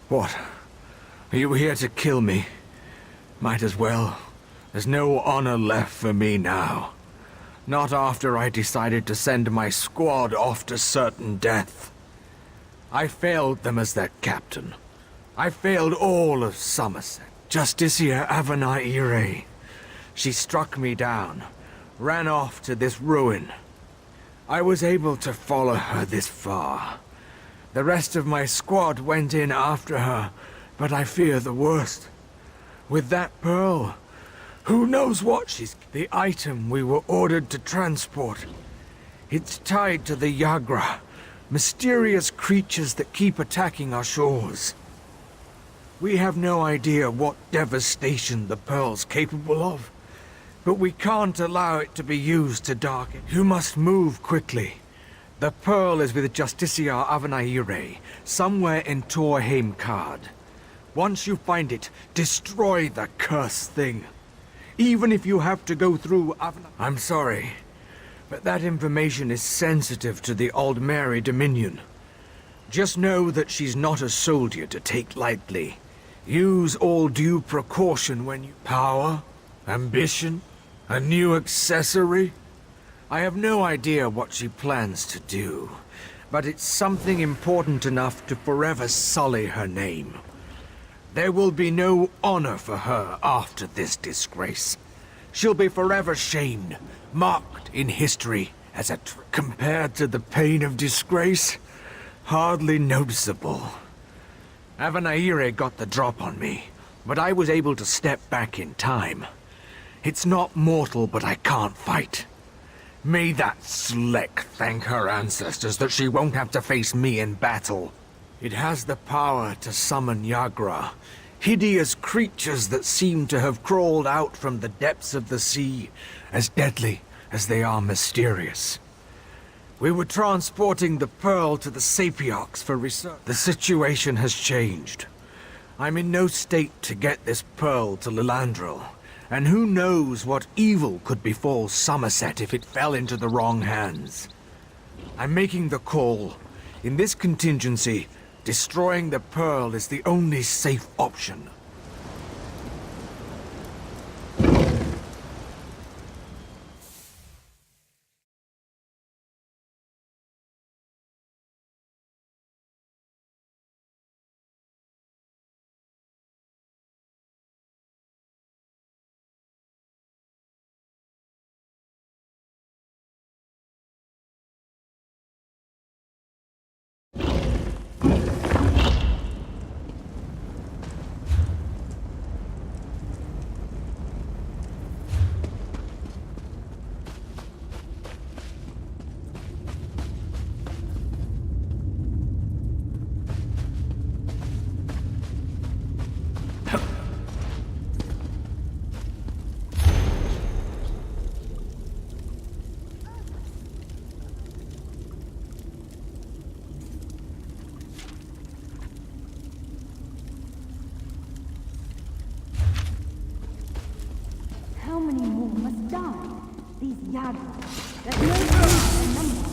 What? Are you here to kill me? Might as well. There's no honor left for me now. Not after I decided to send my squad off to certain death. I failed them as their captain. I failed all of Summerset. Justicia Avanaire. She struck me down, ran off to this ruin. I was able to follow her this far. The rest of my squad went in after her, but I fear the worst. With that pearl, who knows what she's... The item we were ordered to transport. It's tied to the Yagra, mysterious creatures that keep attacking our shores. We have no idea what devastation the pearl's capable of, but we can't allow it to be used to darken. You must move quickly. The pearl is with Justicia Avanaire, somewhere in Torheim Card. Once you find it, destroy the cursed thing. Even if you have to go through I'm sorry, but that information is sensitive to the Old Mary Dominion. Just know that she's not a soldier to take lightly. Use all due precaution when you... Power? Ambition? A new accessory? I have no idea what she plans to do, but it's something important enough to forever sully her name. There will be no honor for her after this disgrace. She'll be forever shamed, marked in history as a compared to the pain of disgrace, hardly noticeable. Avanaire got the drop on me, but I was able to step back in time. It's not mortal, but I can't fight. May that Sleck thank her ancestors that she won't have to face me in battle. It has the power to summon Yagra, hideous creatures that seem to have crawled out from the depths of the sea, as deadly as they are mysterious. We were transporting the pearl to the Sapiox for research. The situation has changed. I'm in no state to get this pearl to Lilandril, and who knows what evil could befall Summerset if it fell into the wrong hands. I'm making the call. In this contingency, destroying the pearl is the only safe option. How many more must die? These Yagas, that no end in number.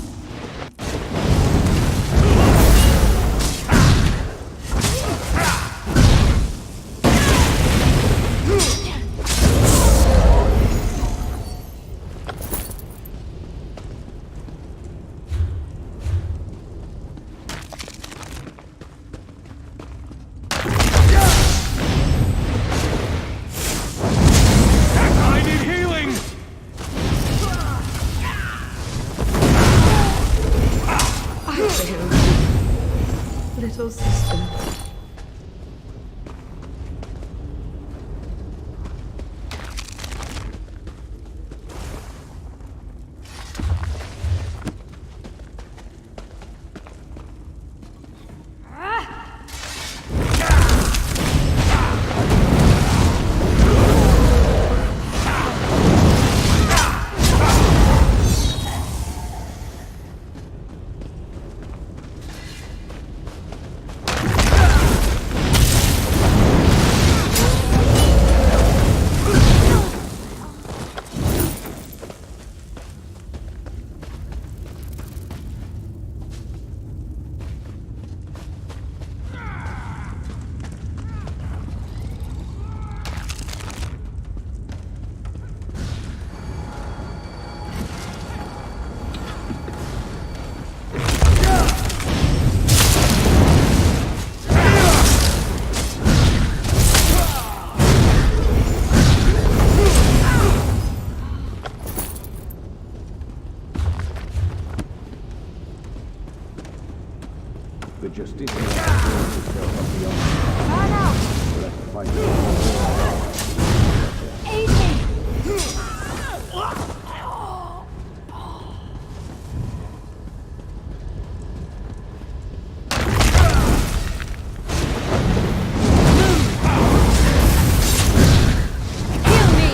Run out! Aid me! Heal me!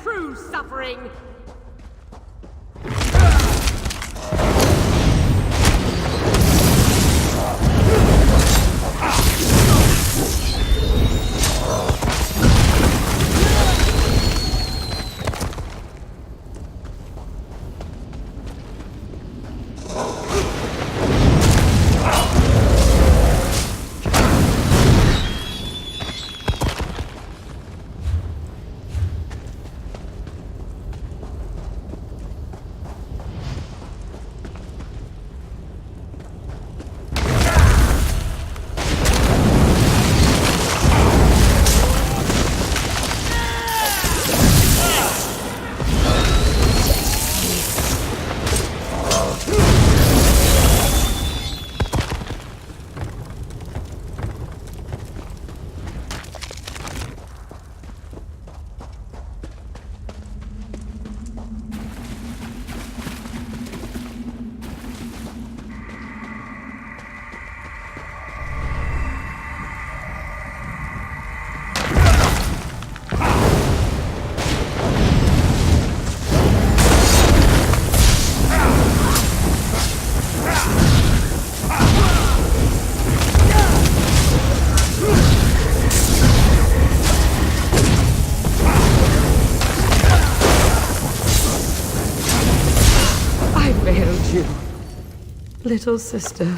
true suffering! Little sister.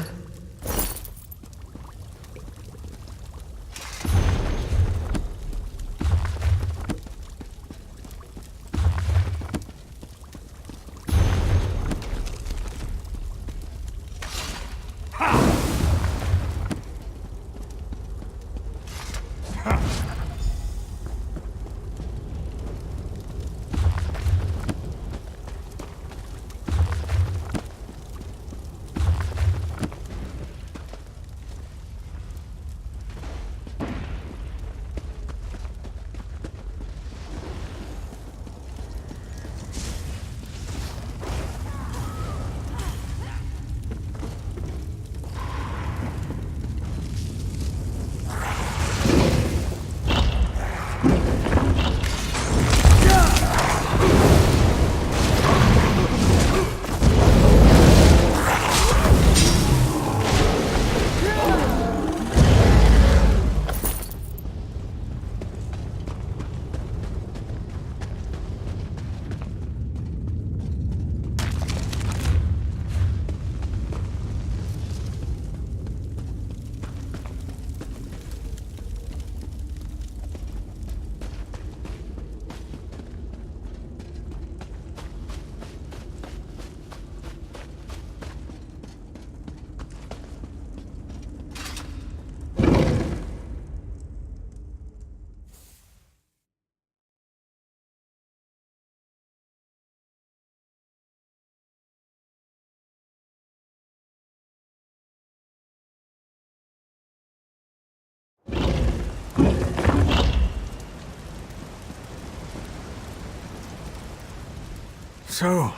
So,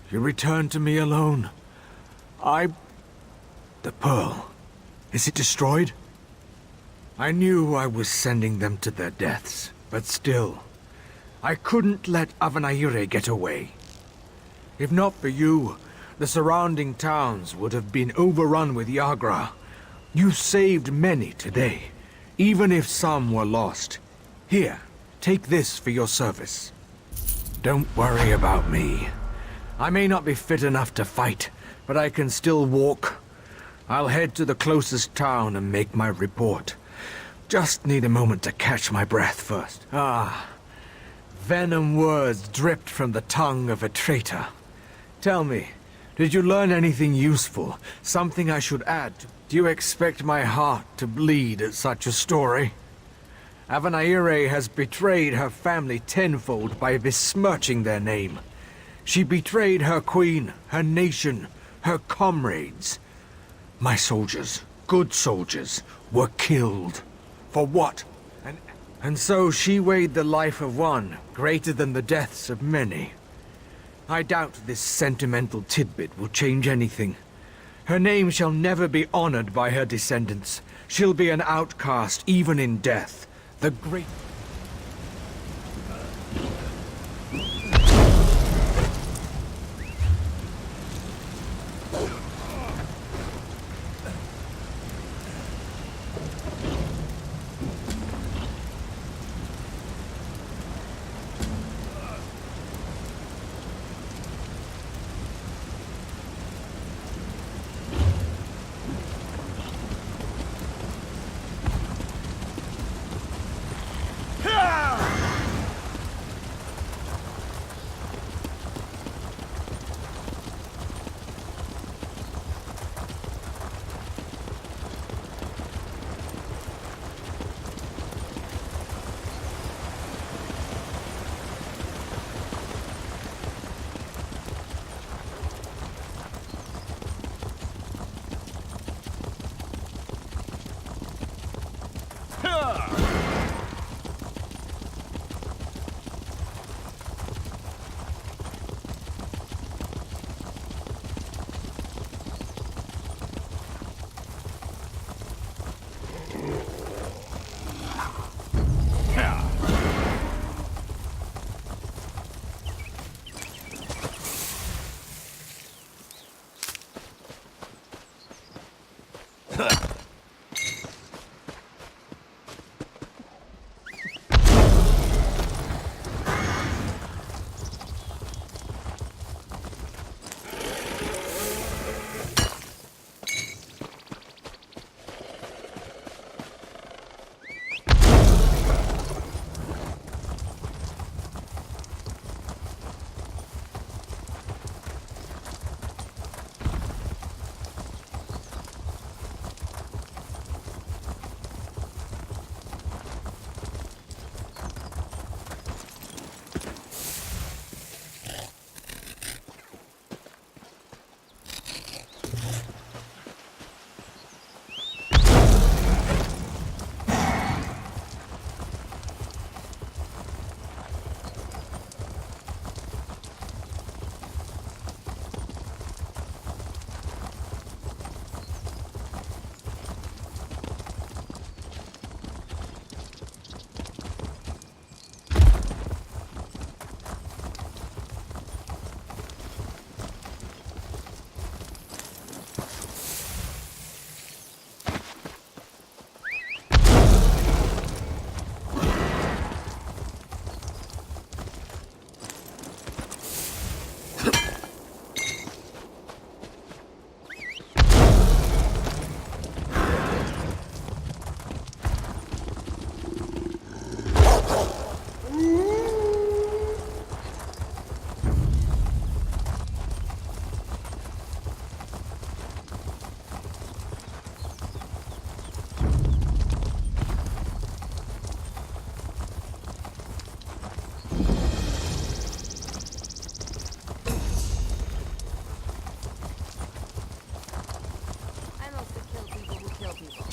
you returned to me alone. The pearl. Is it destroyed? I knew I was sending them to their deaths, but still, I couldn't let Avanaire get away. If not for you, the surrounding towns would have been overrun with Yagra. You saved many today, even if some were lost. Here, take this for your service. Don't worry about me. I may not be fit enough to fight, but I can still walk. I'll head to the closest town and make my report. Just need a moment to catch my breath first. Venom words dripped from the tongue of a traitor. Tell me, did you learn anything useful? Something I should add? Do you expect my heart to bleed at such a story? Avanaire has betrayed her family tenfold by besmirching their name. She betrayed her queen, her nation, her comrades. My soldiers, good soldiers, were killed. For what? And so she weighed the life of one greater than the deaths of many. I doubt this sentimental tidbit will change anything. Her name shall never be honored by her descendants. She'll be an outcast even in death. The great...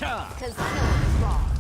'Cause killing is wrong.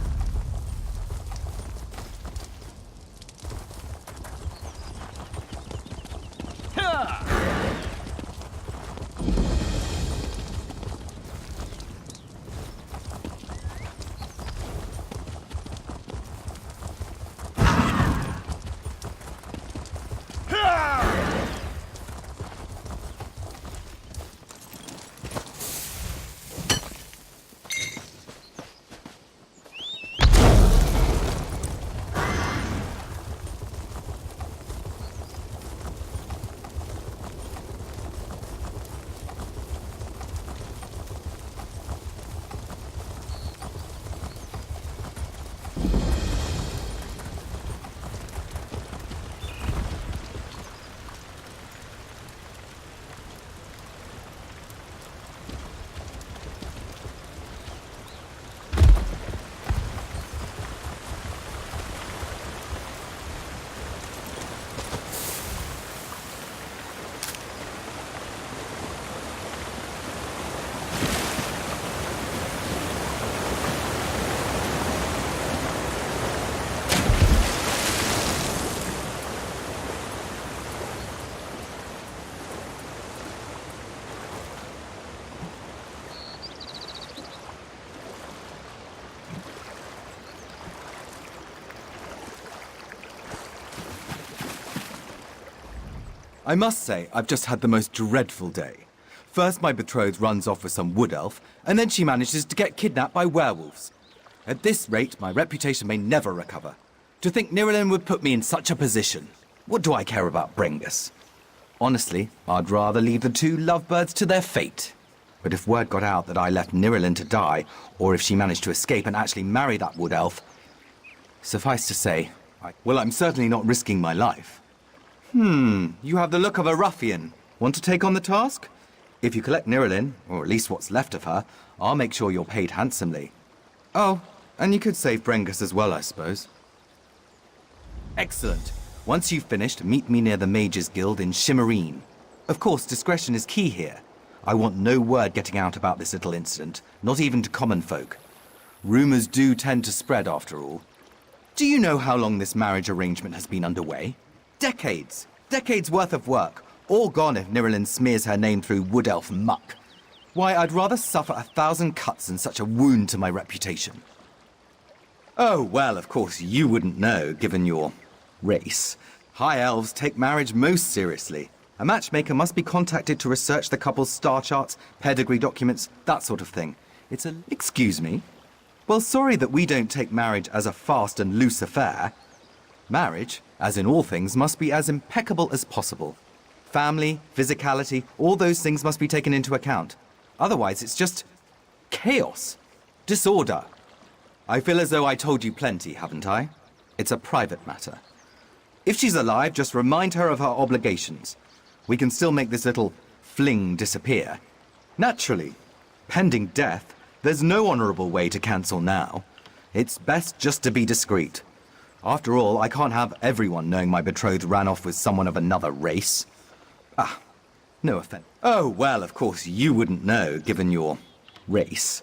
I must say, I've just had the most dreadful day. First, my betrothed runs off with some wood elf, and then she manages to get kidnapped by werewolves. At this rate, my reputation may never recover. To think Nirelin would put me in such a position. What do I care about Brengus? Honestly, I'd rather leave the two lovebirds to their fate. But if word got out that I left Nirelin to die, or if she managed to escape and actually marry that wood elf, suffice to say, well, I'm certainly not risking my life. You have the look of a ruffian. Want to take on the task? If you collect Nirelin, or at least what's left of her, I'll make sure you're paid handsomely. Oh, and you could save Brengus as well, I suppose. Excellent. Once you've finished, meet me near the Mages Guild in Shimmerine. Of course, discretion is key here. I want no word getting out about this little incident, not even to common folk. Rumors do tend to spread, after all. Do you know how long this marriage arrangement has been underway? Decades. Decades worth of work. All gone if Nirelin smears her name through wood elf muck. Why, I'd rather suffer 1,000 cuts than such a wound to my reputation. Oh, well, of course, you wouldn't know, given your race. High elves take marriage most seriously. A matchmaker must be contacted to research the couple's star charts, pedigree documents, that sort of thing. It's a... Excuse me? Well, sorry that we don't take marriage as a fast and loose affair. Marriage, as in all things, must be as impeccable as possible. Family, physicality, all those things must be taken into account. Otherwise, it's just chaos. Disorder. I feel as though I told you plenty, haven't I? It's a private matter. If she's alive, just remind her of her obligations. We can still make this little fling disappear. Naturally, pending death, there's no honorable way to cancel now. It's best just to be discreet. After all, I can't have everyone knowing my betrothed ran off with someone of another race. Ah, no offense. Oh, well, of course, you wouldn't know, given your race.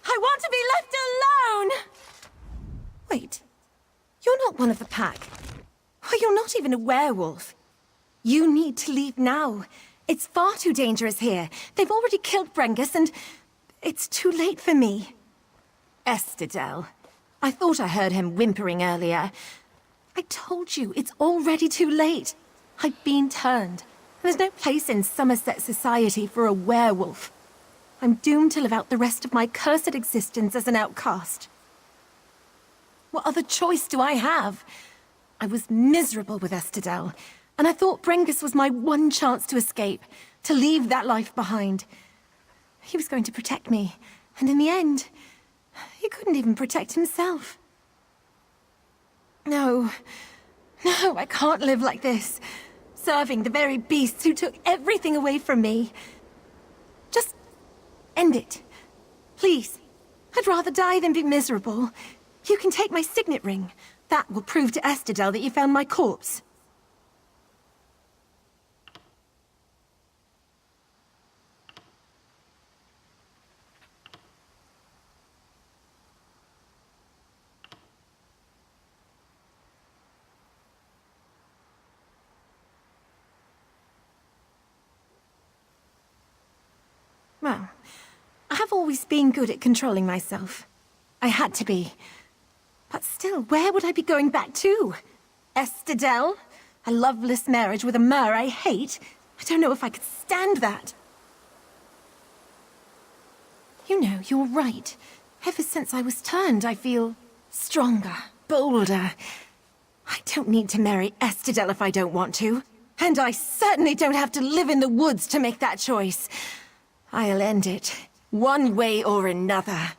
I want to be left alone! Wait, you're not one of the pack. Oh, you're not even a werewolf. You need to leave now. It's far too dangerous here. They've already killed Brengus, and it's too late for me. Estidel. I thought I heard him whimpering earlier. I told you, it's already too late. I've been turned. There's no place in Summerset society for a werewolf. I'm doomed to live out the rest of my cursed existence as an outcast. What other choice do I have? I was miserable with Estidel, and I thought Brengus was my one chance to escape, to leave that life behind. He was going to protect me, and in the end, he couldn't even protect himself. No, I can't live like this, serving the very beasts who took everything away from me. Just end it, please. I'd rather die than be miserable. You can take my signet ring. That will prove to Estidel that you found my corpse. Well, I have always been good at controlling myself. I had to be. But still, where would I be going back to? Estidel? A loveless marriage with a mer I hate? I don't know if I could stand that. You know, you're right. Ever since I was turned, I feel stronger, bolder. I don't need to marry Estidel if I don't want to. And I certainly don't have to live in the woods to make that choice. I'll end it, one way or another.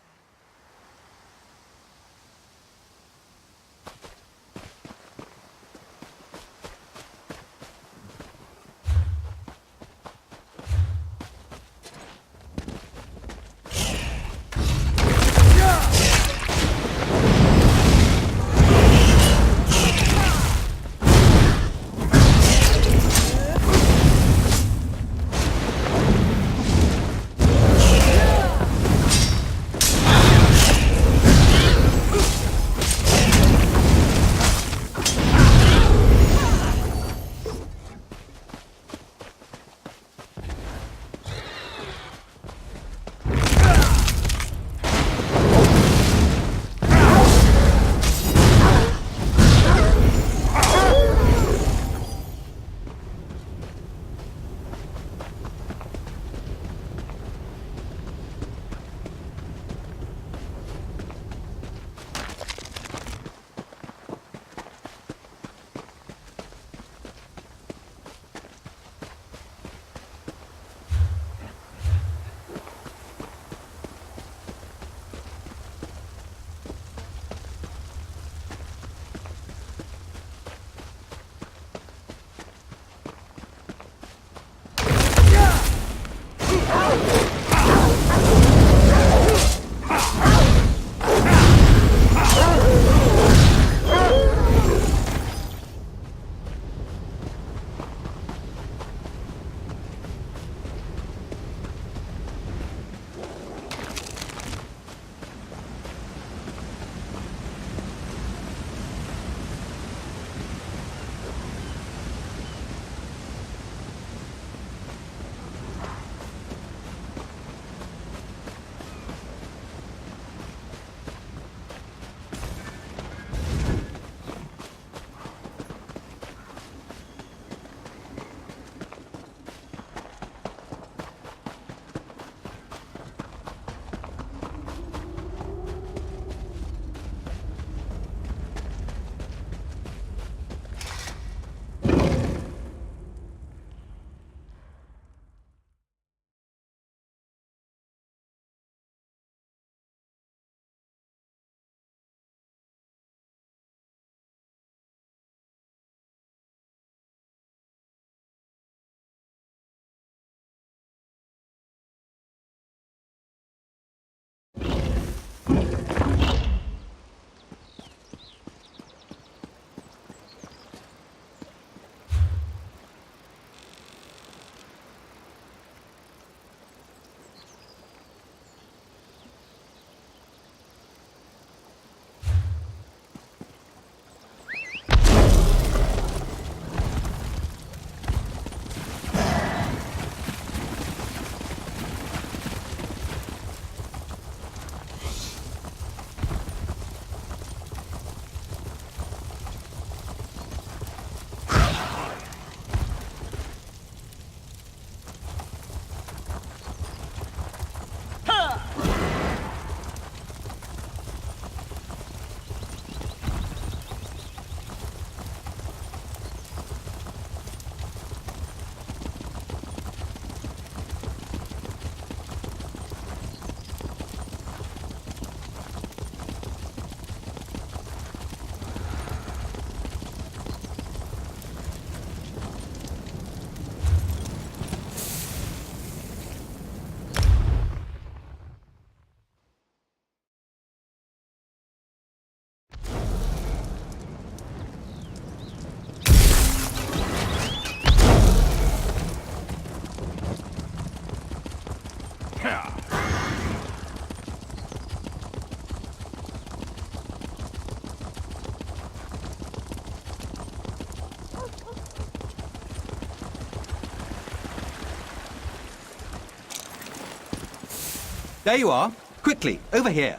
There you are. Quickly, over here.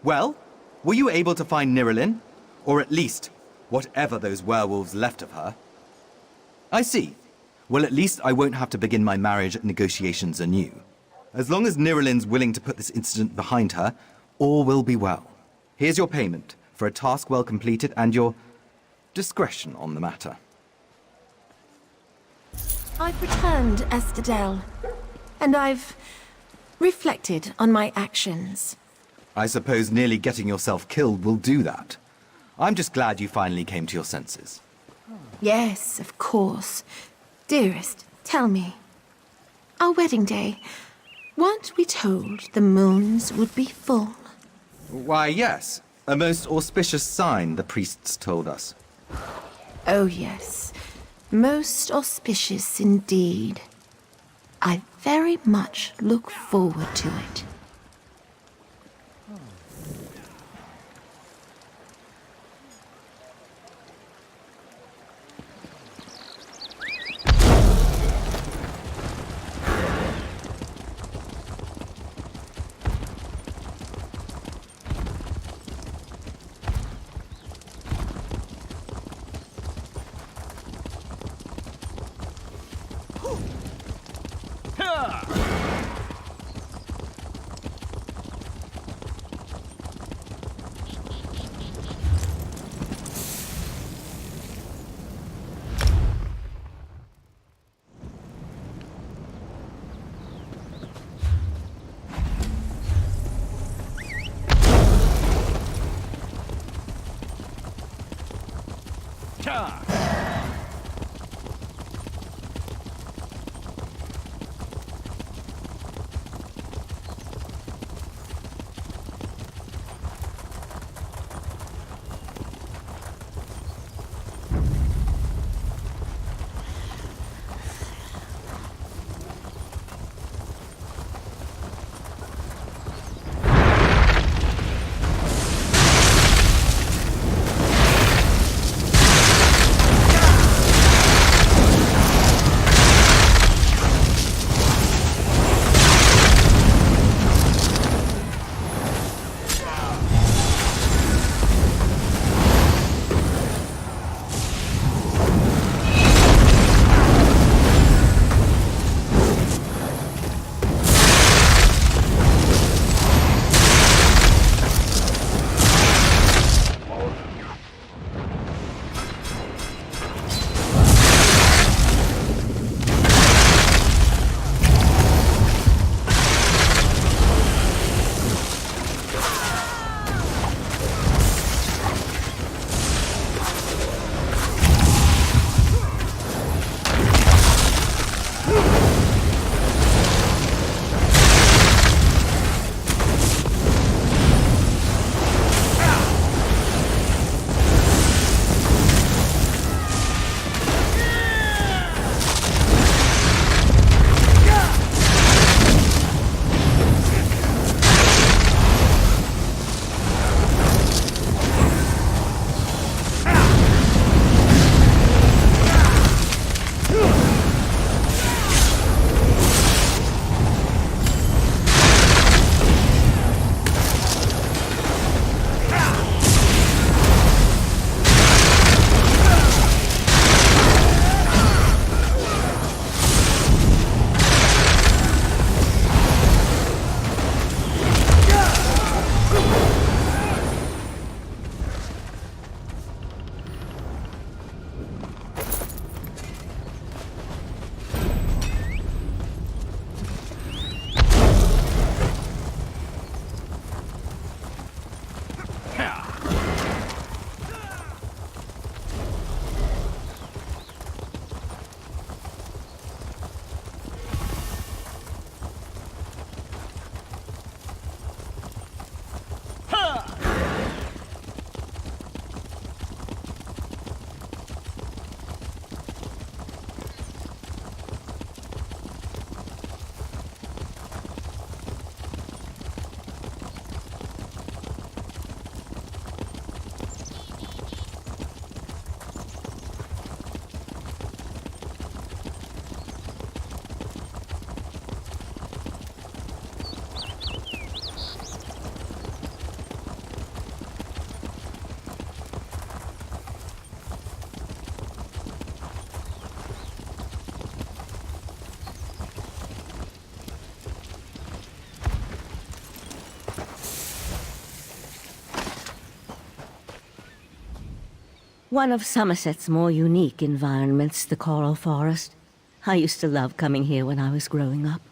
Well, were you able to find Nirelin? Or at least, whatever those werewolves left of her? I see. Well, at least I won't have to begin my marriage negotiations anew. As long as Nirelin's willing to put this incident behind her, all will be well. Here's your payment for a task well completed and your discretion on the matter. I've returned, Estadelle, and I've reflected on my actions. I suppose nearly getting yourself killed will do that. I'm just glad you finally came to your senses. Yes, of course. Dearest, tell me. Our wedding day, weren't we told the moons would be full? Why, yes. A most auspicious sign, the priests told us. Oh, yes. Most auspicious indeed. I very much look forward to it. One of Summerset's more unique environments, the Coral Forest. I used to love coming here when I was growing up.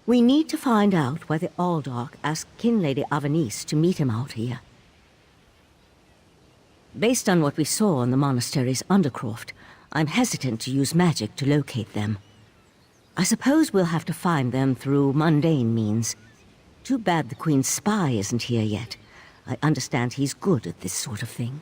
We need to find out whether Aldark asked Kinlady Avanice to meet him out here. Based on what we saw in the monastery's undercroft, I'm hesitant to use magic to locate them. I suppose we'll have to find them through mundane means. Too bad the Queen's spy isn't here yet. I understand he's good at this sort of thing.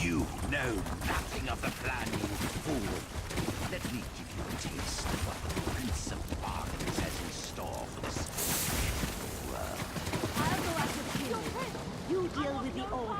You know nothing of the plan, you fool. Let me give you a taste of what the Prince of Bargains has in store for this world. I'll go after the king. You deal with the old.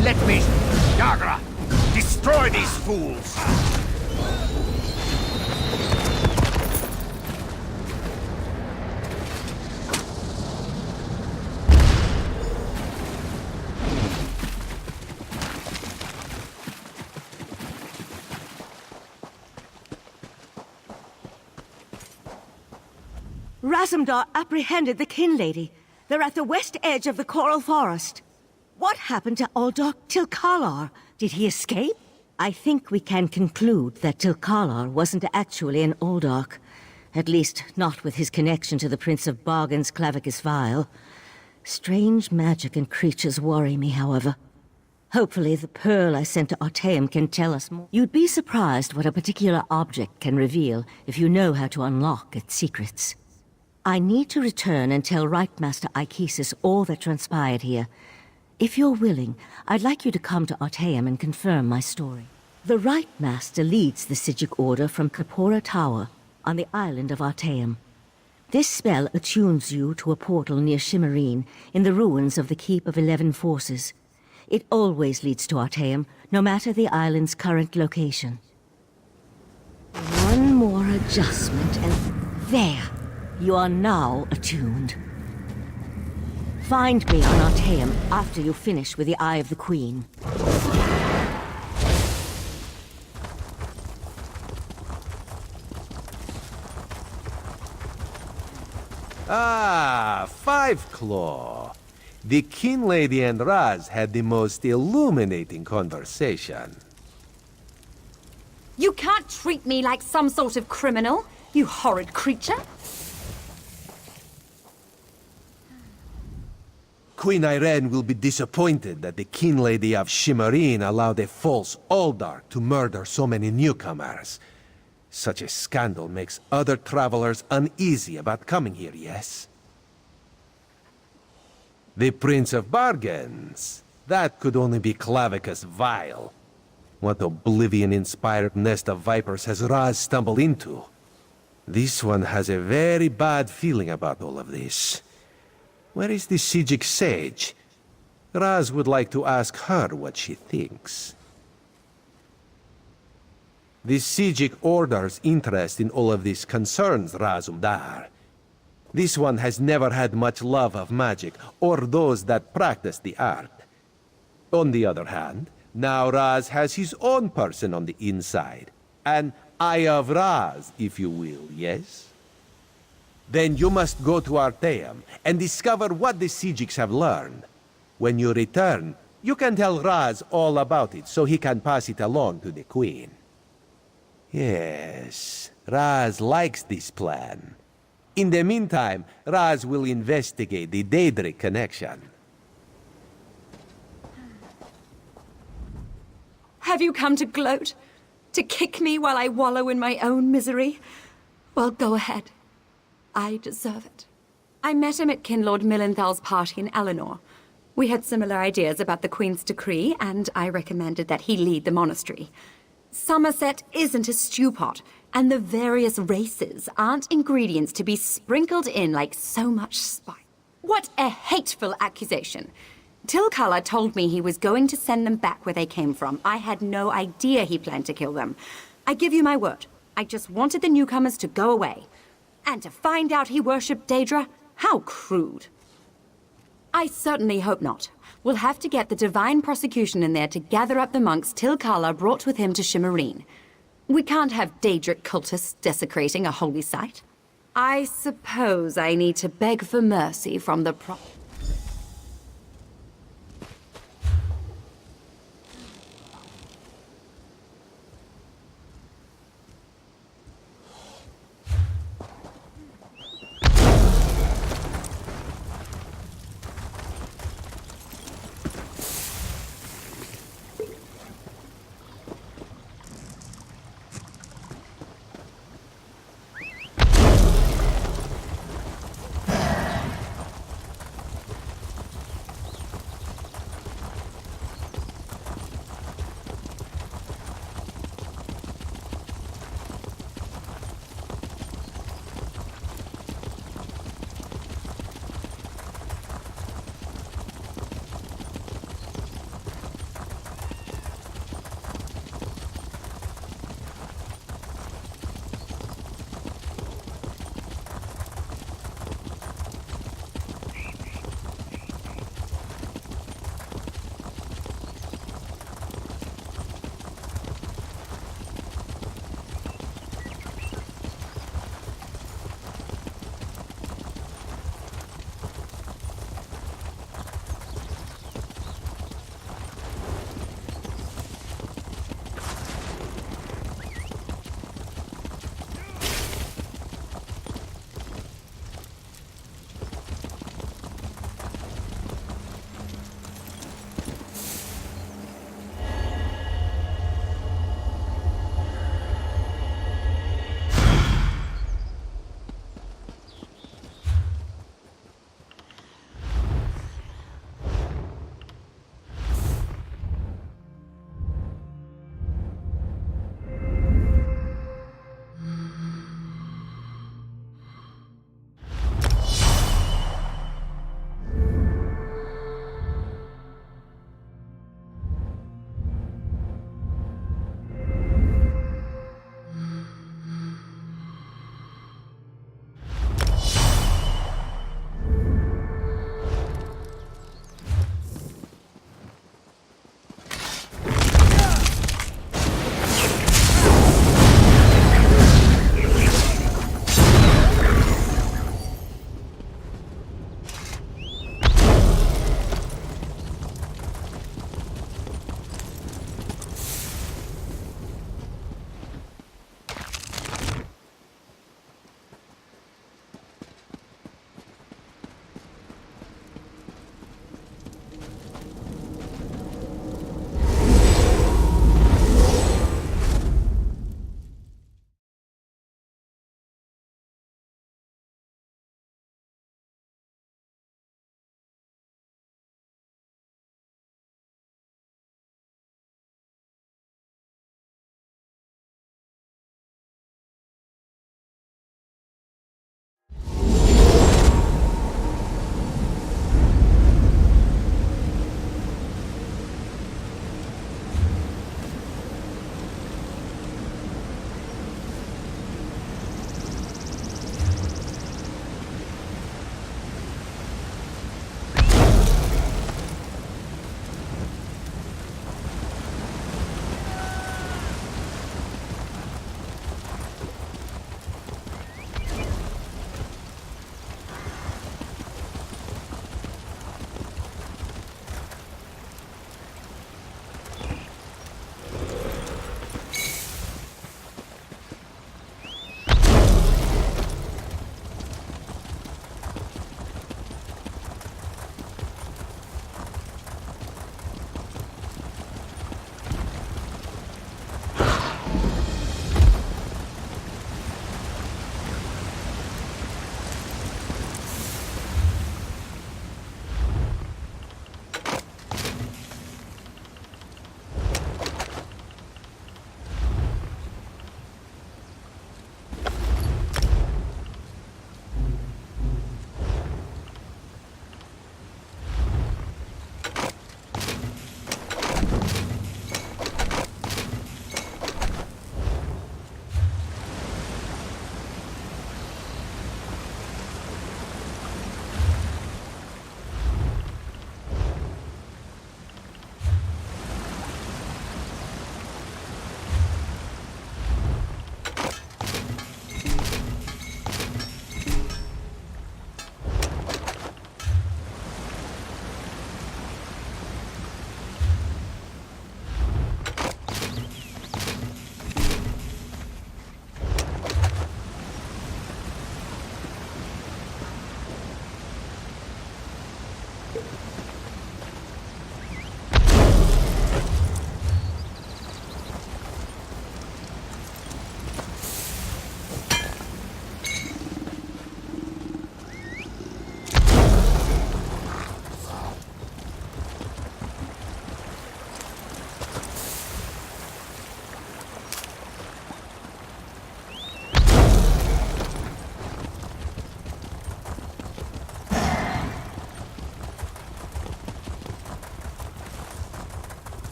Let me, Yagra, destroy these fools! Razumdar apprehended the Kinlady. They're at the west edge of the Coral Forest. What happened to Aldark Tilkalar? Did he escape? I think we can conclude that Tilkalar wasn't actually an Aldark. At least, not with his connection to the Prince of Bargain's Clavicus Vial. Strange magic and creatures worry me, however. Hopefully the pearl I sent to Artaeum can tell us more. You'd be surprised what a particular object can reveal if you know how to unlock its secrets. I need to return and tell Rightmaster Ikesis all that transpired here. If you're willing, I'd like you to come to Artaeum and confirm my story. The Rightmaster leads the Sijic Order from Kapora Tower on the island of Artaeum. This spell attunes you to a portal near Shimmerine in the ruins of the Keep of 11 Forces. It always leads to Artaeum, no matter the island's current location. One more adjustment and there! You are now attuned. Find me on Artaeum after you finish with the Eye of the Queen. Ah, Five Claw. The Kinlady and Raz had the most illuminating conversation. You can't treat me like some sort of criminal, you horrid creature. Queen Irene will be disappointed that the Kinlady of Shimmerine allowed a false Aldark to murder so many newcomers. Such a scandal makes other travelers uneasy about coming here, yes? The Prince of Bargains. That could only be Clavicus Vial. What oblivion-inspired nest of vipers has Raz stumbled into? This one has a very bad feeling about all of this. Where is the Sijic sage? Raz would like to ask her what she thinks. The Sijic Order's interest in all of this concerns Razumdar. This one has never had much love of magic, or those that practice the art. On the other hand, now Raz has his own person on the inside. An Eye of Raz, if you will, yes? Then you must go to Arteum and discover what the Sijics have learned. When you return, you can tell Raz all about it so he can pass it along to the Queen. Yes, Raz likes this plan. In the meantime, Raz will investigate the Daedric connection. Have you come to gloat? To kick me while I wallow in my own misery? Well, go ahead. I deserve it. I met him at Kinlord Millenthal's party in Eleanor. We had similar ideas about the Queen's decree, and I recommended that he lead the monastery. Summerset isn't a stew pot, and the various races aren't ingredients to be sprinkled in like so much spice. What a hateful accusation! Tilkala told me he was going to send them back where they came from. I had no idea he planned to kill them. I give you my word. I just wanted the newcomers to go away. And to find out he worshipped Daedra? How crude. I certainly hope not. We'll have to get the Divine Prosecution in there to gather up the monks Tilkala brought with him to Shimmerine. We can't have Daedric cultists desecrating a holy site. I suppose I need to beg for mercy from the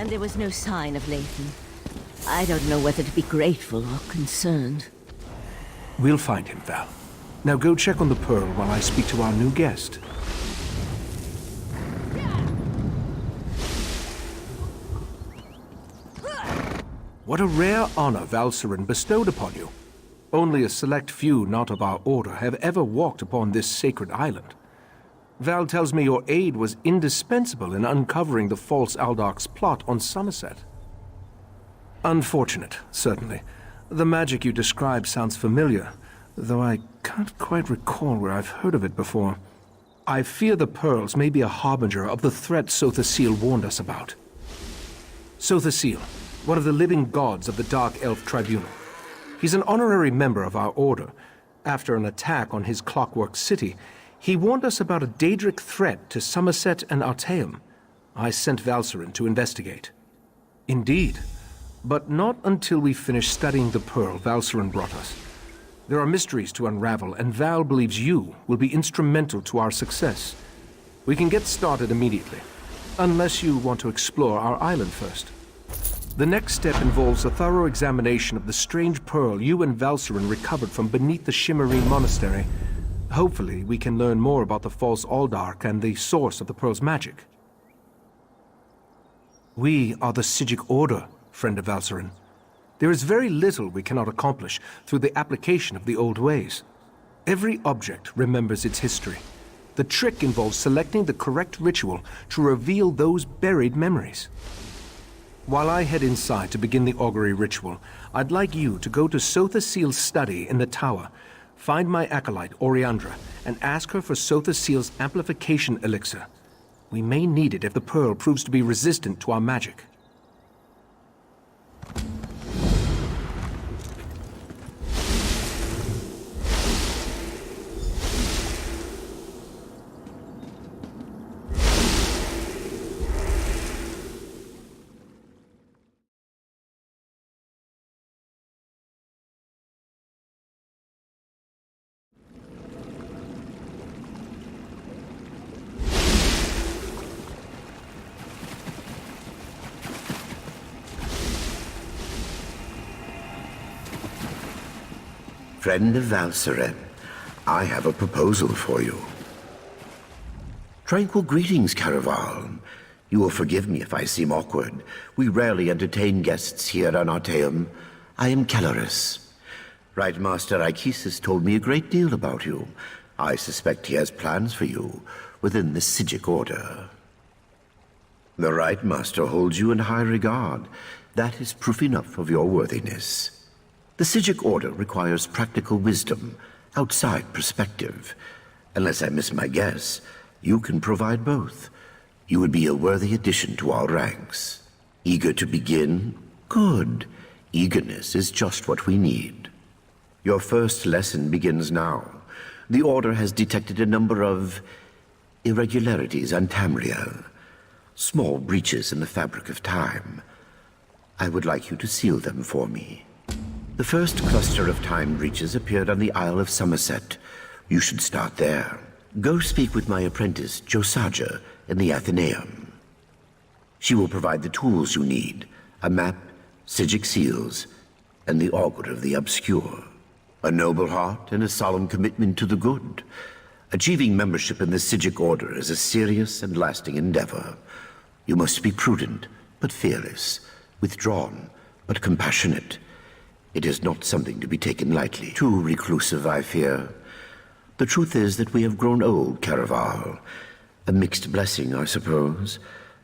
And there was no sign of Lathan. I don't know whether to be grateful or concerned. We'll find him, Val. Now go check on the Pearl while I speak to our new guest. What a rare honor Valcerin bestowed upon you. Only a select few not of our order have ever walked upon this sacred island. Val tells me your aid was indispensable in uncovering the false Aldarc's plot on Summerset. Unfortunate, certainly. The magic you describe sounds familiar, though I can't quite recall where I've heard of it before. I fear the pearls may be a harbinger of the threat Sothasil warned us about. Sothasil, one of the living gods of the Dark Elf Tribunal. He's an honorary member of our order. After an attack on his clockwork city, he warned us about a Daedric threat to Summerset and Artaeum. I sent Valcerin to investigate. Indeed, but not until we finish studying the pearl Valcerin brought us. There are mysteries to unravel, and Val believes you will be instrumental to our success. We can get started immediately, unless you want to explore our island first. The next step involves a thorough examination of the strange pearl you and Valcerin recovered from beneath the Shimmerine Monastery. Hopefully, we can learn more about the false Aldarc and the source of the pearl's magic. We are the Psijic Order, friend of Valcerin. There is very little we cannot accomplish through the application of the old ways. Every object remembers its history. The trick involves selecting the correct ritual to reveal those buried memories. While I head inside to begin the augury ritual, I'd like you to go to Sothasil's study in the tower, find my acolyte, Oriandra, and ask her for Sothasil's amplification elixir. We may need it if the pearl proves to be resistant to our magic. Friend of Valcerin, I have a proposal for you. Tranquil greetings, Caraval. You will forgive me if I seem awkward. We rarely entertain guests here on Artaeum. I am Caloris. Right Master Ichesis told me a great deal about you. I suspect he has plans for you within the Psijic Order. The Right Master holds you in high regard. That is proof enough of your worthiness. The Psijic Order requires practical wisdom, outside perspective. Unless I miss my guess, you can provide both. You would be a worthy addition to our ranks. Eager to begin? Good. Eagerness is just what we need. Your first lesson begins now. The Order has detected a number of irregularities on Tamriel. Small breaches in the fabric of time. I would like you to seal them for me. The first cluster of time breaches appeared on the Isle of Summerset. You should start there. Go speak with my apprentice, Josaja, in the Athenaeum. She will provide the tools you need, a map, Psijic seals, and the Augur of the Obscure. A noble heart and a solemn commitment to the good. Achieving membership in the Psijic Order is a serious and lasting endeavor. You must be prudent, but fearless, withdrawn, but compassionate. It is not something to be taken lightly. Too reclusive, I fear. The truth is that we have grown old, Caraval. A mixed blessing, I suppose.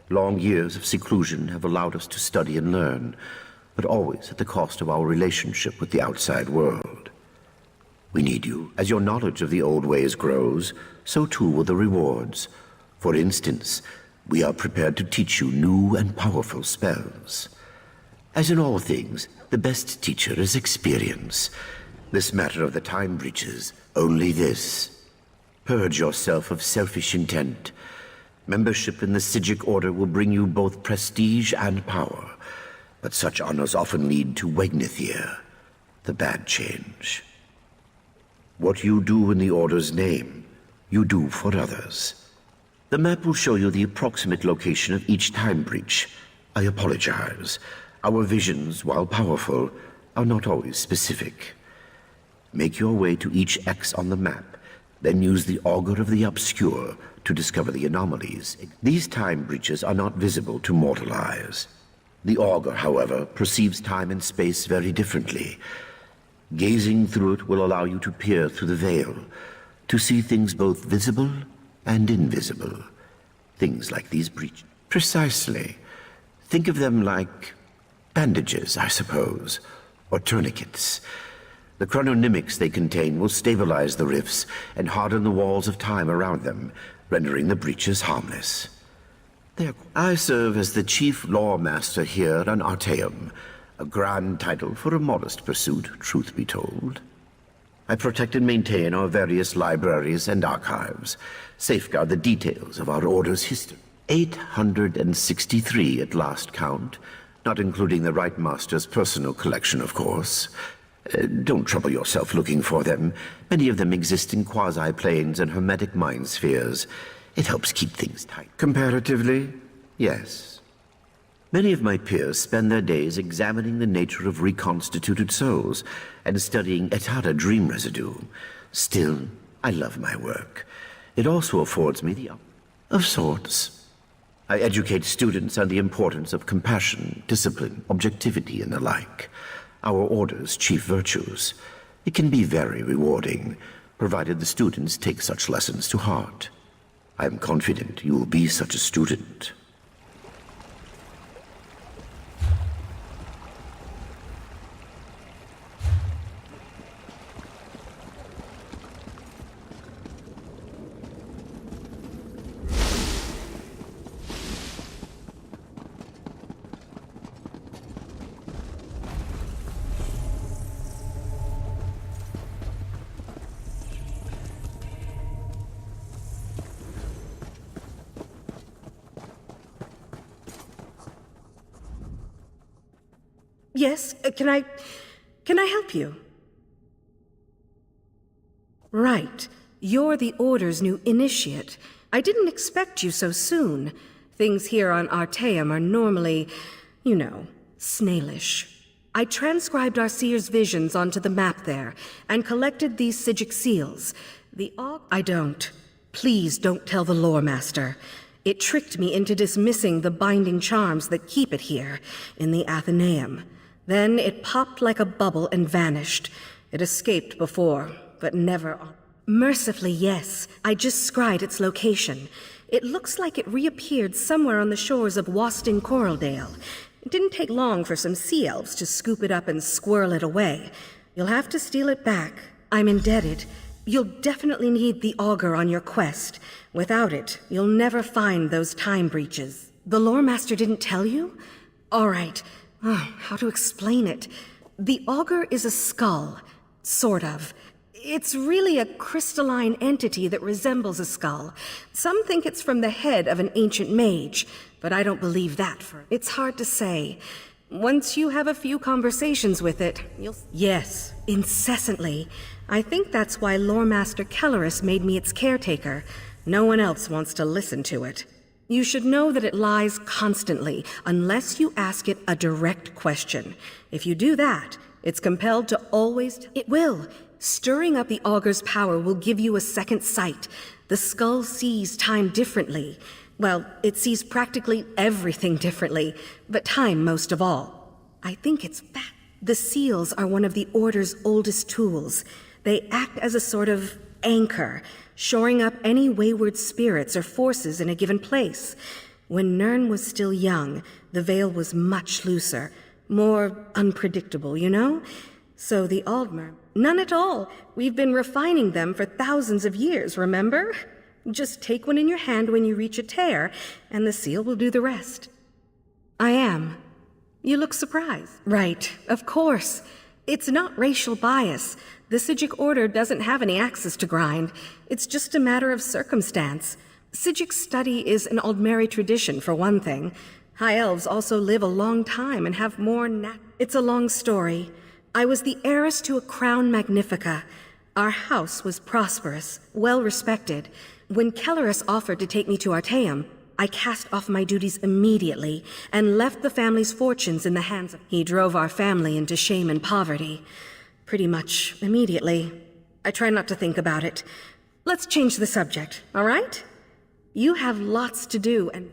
Long years of seclusion have allowed us to study and learn, but always at the cost of our relationship with the outside world. We need you. As your knowledge of the old ways grows, so too will the rewards. For instance, we are prepared to teach you new and powerful spells. As in all things, the best teacher is experience. This matter of the time breaches, only this. Purge yourself of selfish intent. Membership in the Psijic Order will bring you both prestige and power, but such honors often lead to Wegnithir, the bad change. What you do in the Order's name, you do for others. The map will show you the approximate location of each time breach. I apologize. Our visions, while powerful, are not always specific. Make your way to each X on the map, then use the Augur of the Obscure to discover the anomalies. These time breaches are not visible to mortal eyes. The Augur, however, perceives time and space very differently. Gazing through it will allow you to peer through the veil, to see things both visible and invisible. Things like these breaches. Precisely. Think of them like bandages, I suppose, or tourniquets. The chrononymics they contain will stabilize the rifts and harden the walls of time around them, rendering the breaches harmless. I serve as the chief law master here on Artaeum, a grand title for a modest pursuit, truth be told. I protect and maintain our various libraries and archives, safeguard the details of our order's history. 863 at last count, not including the Right Master's personal collection, of course. Don't trouble yourself looking for them. Many of them exist in quasi-planes and hermetic mind spheres. It helps keep things tight. Comparatively, yes. Many of my peers spend their days examining the nature of reconstituted souls and studying Etara dream residue. Still, I love my work. It also affords me the of sorts. I educate students on the importance of compassion, discipline, objectivity, and the like. Our order's chief virtues. It can be very rewarding, provided the students take such lessons to heart. I am confident you will be such a student. Yes, can I help you? Right. You're the Order's new initiate. I didn't expect you so soon. Things here on Artaeum are normally, snailish. I transcribed our seer's visions onto the map there, and collected these Psijic seals. I don't. Please don't tell the Lore Master. It tricked me into dismissing the binding charms that keep it here, in the Athenaeum. Then it popped like a bubble and vanished. It escaped before, but never... Mercifully, yes. I just scried its location. It looks like it reappeared somewhere on the shores of Waston Coraldale. It didn't take long for some sea elves to scoop it up and squirrel it away. You'll have to steal it back. I'm indebted. You'll definitely need the Augur on your quest. Without it, you'll never find those time breaches. The Lore Master didn't tell you? All right. How to explain it? The Augur is a skull. Sort of. It's really a crystalline entity that resembles a skull. Some think it's from the head of an ancient mage, but I don't believe that It's hard to say. Once you have a few conversations with it, you'll... Yes, incessantly. I think that's why Lore Master Kellerus made me its caretaker. No one else wants to listen to it. You should know that it lies constantly, unless you ask it a direct question. If you do that, it's compelled to always... It will. Stirring up the Augur's power will give you a second sight. The skull sees time differently. Well, it sees practically everything differently, but time most of all. I think it's that. The seals are one of the Order's oldest tools. They act as a sort of anchor, shoring up any wayward spirits or forces in a given place. When Nirn was still young, the veil was much looser, more unpredictable, So the Aldmer... None at all. We've been refining them for thousands of years, remember? Just take one in your hand when you reach a tear, and the seal will do the rest. I am. You look surprised. Right, of course. It's not racial bias. The Psijic Order doesn't have any axes to grind. It's just a matter of circumstance. Psijic study is an Aldmeri tradition, for one thing. High Elves also live a long time and have more It's a long story. I was the heiress to a crown magnifica. Our house was prosperous, well respected. When Kellerus offered to take me to Artaeum, I cast off my duties immediately and left the family's fortunes in the hands of... He drove our family into shame and poverty. Pretty much immediately. I try not to think about it. Let's change the subject, all right? You have lots to do and...